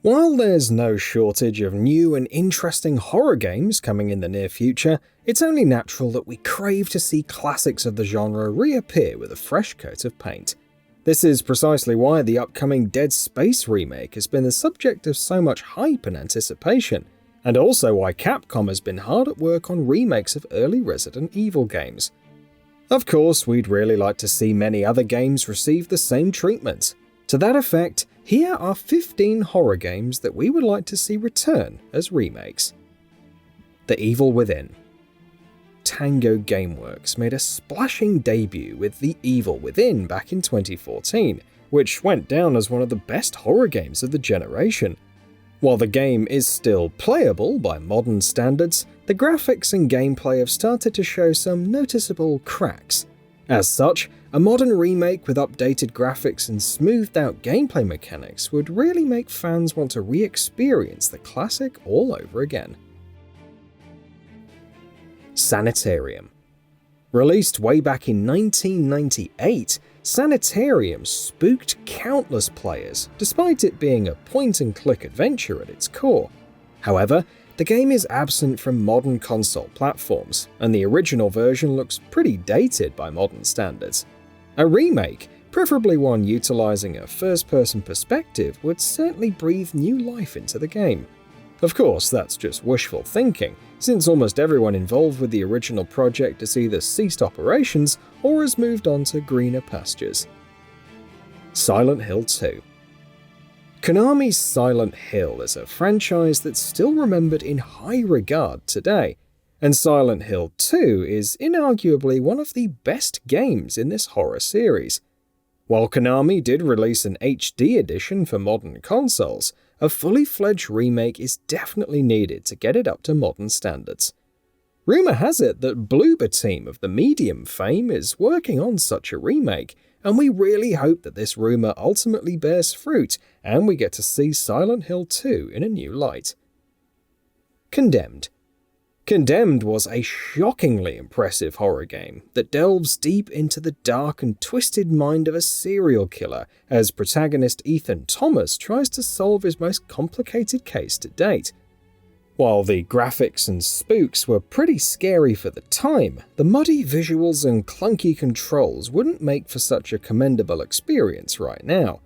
While there's no shortage of new and interesting horror games coming in the near future, it's only natural that we crave to see classics of the genre reappear with a fresh coat of paint. This is precisely why the upcoming Dead Space remake has been the subject of so much hype and anticipation, and also why Capcom has been hard at work on remakes of early Resident Evil games. Of course, we'd really like to see many other games receive the same treatment. To that effect, here are 15 horror games that we would like to see return as remakes. The Evil Within. Tango Gameworks made a splashing debut with The Evil Within back in 2014, which went down as one of the best horror games of the generation. While the game is still playable by modern standards, the graphics and gameplay have started to show some noticeable cracks. As such, a modern remake with updated graphics and smoothed-out gameplay mechanics would really make fans want to re-experience the classic all over again. Sanitarium. Released way back in 1998, Sanitarium spooked countless players, despite it being a point-and-click adventure at its core. However, the game is absent from modern console platforms, and the original version looks pretty dated by modern standards. A remake, preferably one utilizing a first-person perspective, would certainly breathe new life into the game. Of course, that's just wishful thinking, since almost everyone involved with the original project has either ceased operations or has moved on to greener pastures. Silent Hill 2. Konami's Silent Hill is a franchise that's still remembered in high regard today, and Silent Hill 2 is inarguably one of the best games in this horror series. While Konami did release an HD edition for modern consoles, a fully fledged remake is definitely needed to get it up to modern standards. Rumor has it that Bloober Team of the Medium fame is working on such a remake, and we really hope that this rumor ultimately bears fruit and we get to see Silent Hill 2 in a new light. Condemned. Condemned was a shockingly impressive horror game that delves deep into the dark and twisted mind of a serial killer as protagonist Ethan Thomas tries to solve his most complicated case to date. While the graphics and spooks were pretty scary for the time, the muddy visuals and clunky controls wouldn't make for such a commendable experience right now.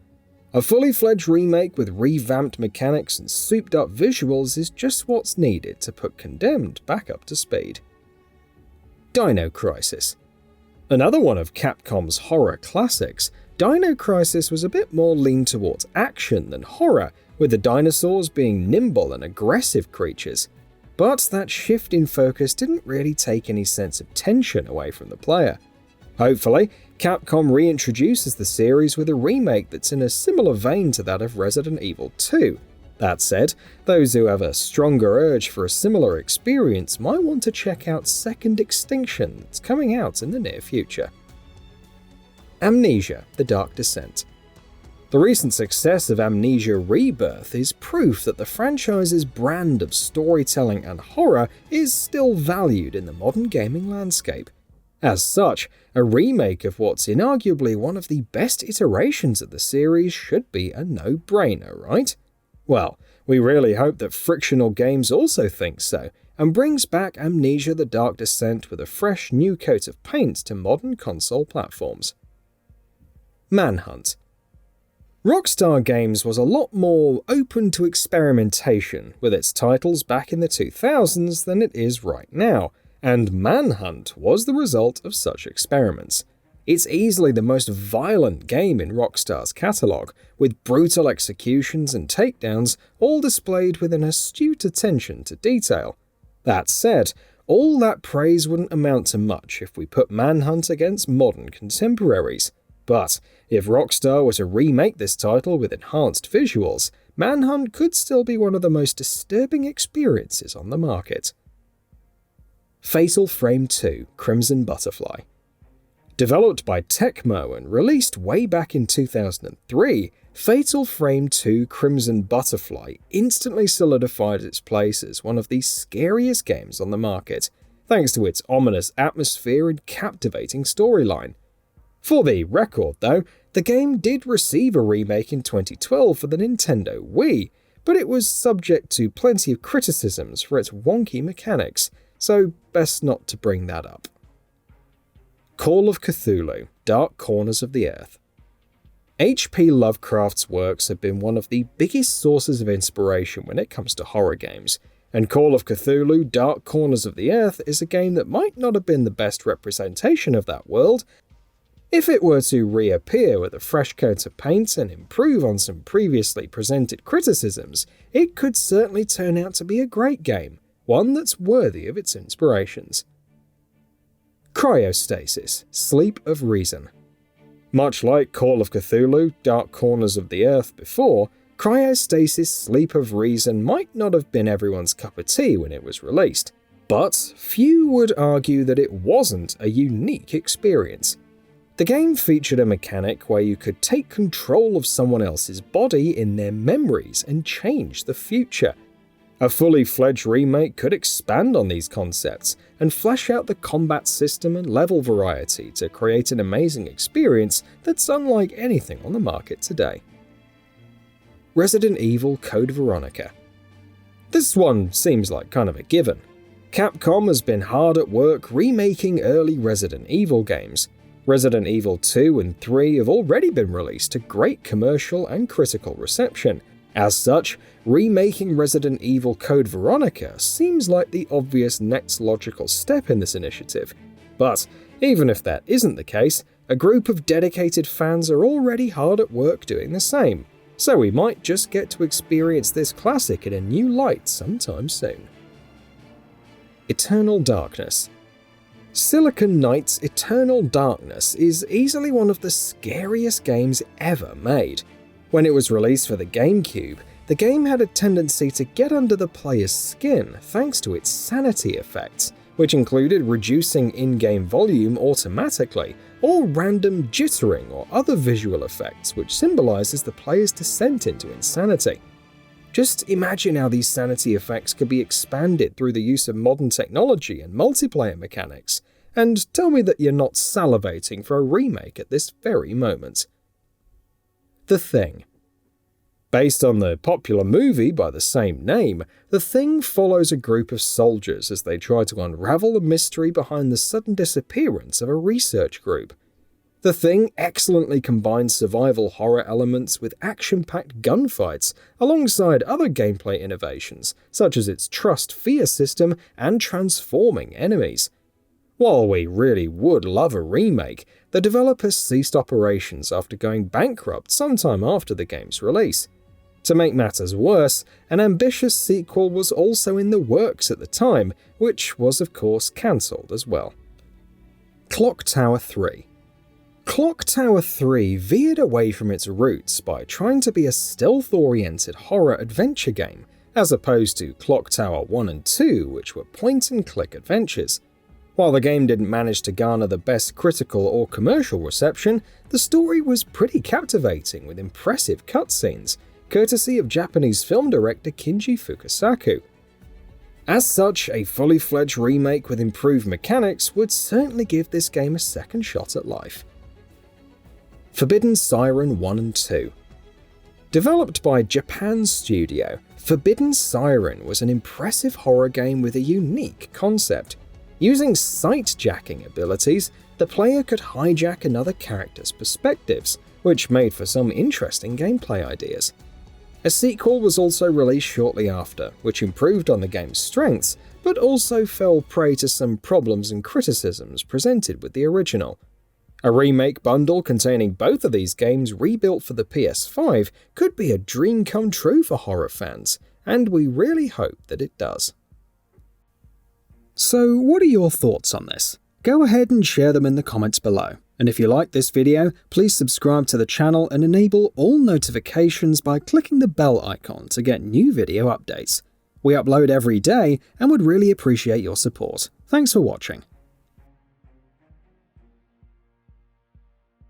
A fully fledged remake with revamped mechanics and souped up visuals is just what's needed to put Condemned back up to speed. Dino Crisis. Another one of Capcom's horror classics, Dino Crisis was a bit more lean towards action than horror, with the dinosaurs being nimble and aggressive creatures. But that shift in focus didn't really take any sense of tension away from the player. Hopefully, Capcom reintroduces the series with a remake that's in a similar vein to that of Resident Evil 2. That said, those who have a stronger urge for a similar experience might want to check out Second Extinction that's coming out in the near future. Amnesia: The Dark Descent. The recent success of Amnesia Rebirth is proof that the franchise's brand of storytelling and horror is still valued in the modern gaming landscape. As such, a remake of what's inarguably one of the best iterations of the series should be a no-brainer, right? Well, we really hope that Frictional Games also thinks so, and brings back Amnesia: The Dark Descent with a fresh new coat of paint to modern console platforms. Manhunt. Rockstar Games was a lot more open to experimentation with its titles back in the 2000s than it is right now, and Manhunt was the result of such experiments. It's easily the most violent game in Rockstar's catalogue, with brutal executions and takedowns all displayed with an astute attention to detail. That said, all that praise wouldn't amount to much if we put Manhunt against modern contemporaries. But if Rockstar were to remake this title with enhanced visuals, Manhunt could still be one of the most disturbing experiences on the market. Fatal Frame 2: Crimson Butterfly. Developed by Tecmo and released way back in 2003, Fatal Frame 2: Crimson Butterfly instantly solidified its place as one of the scariest games on the market, thanks to its ominous atmosphere and captivating storyline. For the record, though, the game did receive a remake in 2012 for the Nintendo Wii, but it was subject to plenty of criticisms for its wonky mechanics, so best not to bring that up. Call of Cthulhu: Dark Corners of the Earth. H.P. Lovecraft's works have been one of the biggest sources of inspiration when it comes to horror games, and Call of Cthulhu: Dark Corners of the Earth is a game that might not have been the best representation of that world. If it were to reappear with a fresh coat of paint and improve on some previously presented criticisms, it could certainly turn out to be a great game, one that's worthy of its inspirations. Cryostasis: Sleep of Reason. Much like Call of Cthulhu: Dark Corners of the Earth before, Cryostasis: Sleep of Reason might not have been everyone's cup of tea when it was released, but few would argue that it wasn't a unique experience. The game featured a mechanic where you could take control of someone else's body in their memories and change the future. A fully fledged remake could expand on these concepts and flesh out the combat system and level variety to create an amazing experience that's unlike anything on the market today. Resident Evil Code Veronica. This one seems like kind of a given. Capcom has been hard at work remaking early Resident Evil games. Resident Evil 2 and 3 have already been released to great commercial and critical reception. As such, remaking Resident Evil Code Veronica seems like the obvious next logical step in this initiative. But even if that isn't the case, a group of dedicated fans are already hard at work doing the same, so we might just get to experience this classic in a new light sometime soon. Eternal Darkness. Silicon Knight's Eternal Darkness is easily one of the scariest games ever made. When it was released for the GameCube, the game had a tendency to get under the player's skin thanks to its sanity effects, which included reducing in-game volume automatically, or random jittering or other visual effects which symbolizes the player's descent into insanity. Just imagine how these sanity effects could be expanded through the use of modern technology and multiplayer mechanics, and tell me that you're not salivating for a remake at this very moment. The Thing. Based on the popular movie by the same name, The Thing follows a group of soldiers as they try to unravel the mystery behind the sudden disappearance of a research group. The Thing excellently combines survival horror elements with action-packed gunfights, alongside other gameplay innovations, such as its trust-fear system and transforming enemies. While we really would love a remake, the developers ceased operations after going bankrupt sometime after the game's release. To make matters worse, an ambitious sequel was also in the works at the time, which was of course cancelled as well. Clock Tower 3. Clock Tower 3 veered away from its roots by trying to be a stealth-oriented horror adventure game, as opposed to Clock Tower 1 and 2, which were point-and-click adventures. While the game didn't manage to garner the best critical or commercial reception, the story was pretty captivating with impressive cutscenes, courtesy of Japanese film director Kinji Fukasaku. As such, a fully fledged remake with improved mechanics would certainly give this game a second shot at life. Forbidden Siren 1 and 2. Developed by Japan's studio, Forbidden Siren was an impressive horror game with a unique concept. Using sight-jacking abilities, the player could hijack another character's perspectives, which made for some interesting gameplay ideas. A sequel was also released shortly after, which improved on the game's strengths, but also fell prey to some problems and criticisms presented with the original. A remake bundle containing both of these games rebuilt for the PS5 could be a dream come true for horror fans, and we really hope that it does. So what are your thoughts on this? Go ahead and share them in the comments below. And if you like this video, please subscribe to the channel and enable all notifications by clicking the bell icon to get new video updates. We upload every day and would really appreciate your support. Thanks for watching.